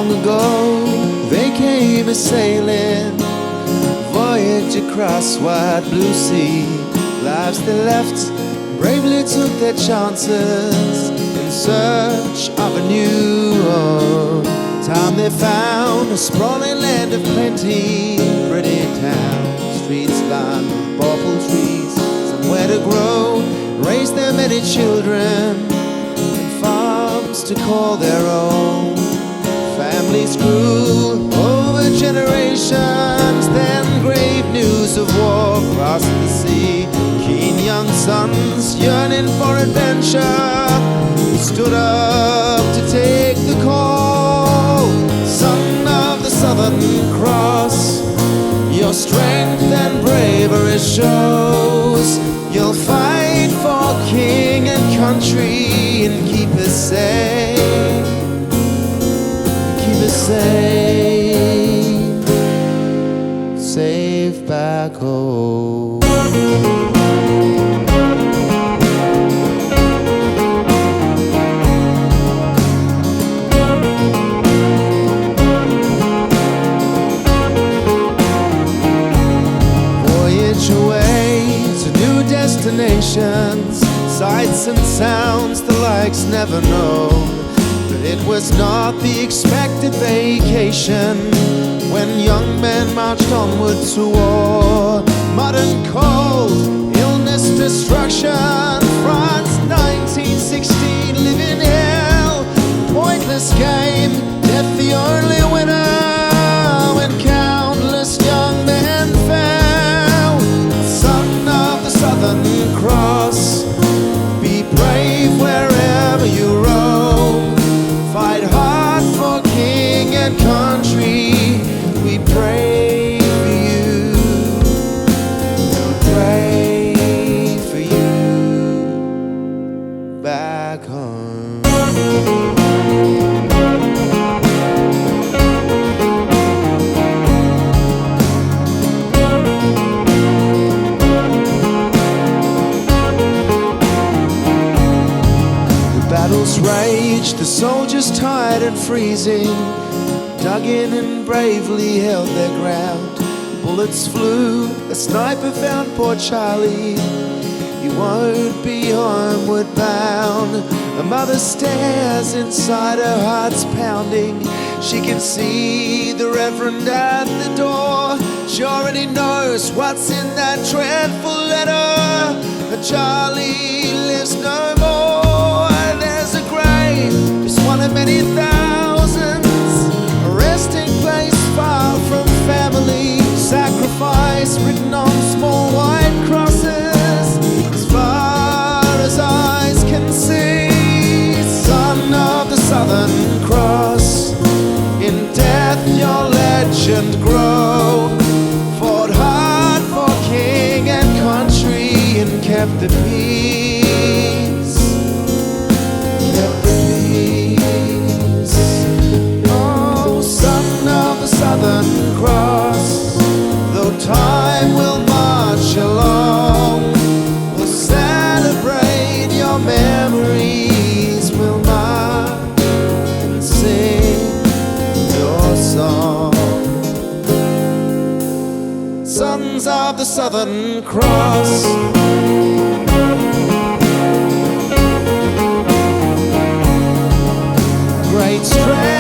long ago they came a-sailing, voyage across wide blue sea. Lives they left, bravely took their chances in search of a new home. Time they found a sprawling land of plenty, pretty town, streets lined with bauble trees, somewhere to grow, raise their many children, and farms to call their own. Families grew over generations, then grave news of war crossed the sea. Keen young sons yearning for adventure stood up to take the call. Son of the Southern Cross, your strength and bravery shows. You'll fight for king and country and keep us safe. Keep us safe, safe back home. Voyage away to new destinations, sights and sounds the likes never known. But it was not the expected vacation when young men marched onward to war. Mud and cold, illness, destruction, France 1916, living hell, pointless game, death the only winner, when countless young men fell. Son of the Southern Cross, be brave wherever you roam, fight hard for king and country. We pray for you, we'll pray for you back home. The battles raged, the soldiers tired and freezing, dug in and bravely held their ground. Bullets flew, a sniper found poor Charlie. He won't be homeward bound. A mother stares inside, her heart's pounding. She can see the Reverend at the door. She already knows what's in that dreadful letter. Charlie lives no more. There's a grave, just one of many thousands, a resting place far from family. Sacrifice written on small white crosses, as far as eyes can see. Son of the Southern Cross, in death your legend grow. Fought hard for king and country and kept the peace. Kept the peace. Oh, son of the Southern Cross, though time will march along, we'll celebrate your memories. We'll march and sing your song. Sons of the Southern Cross, great strength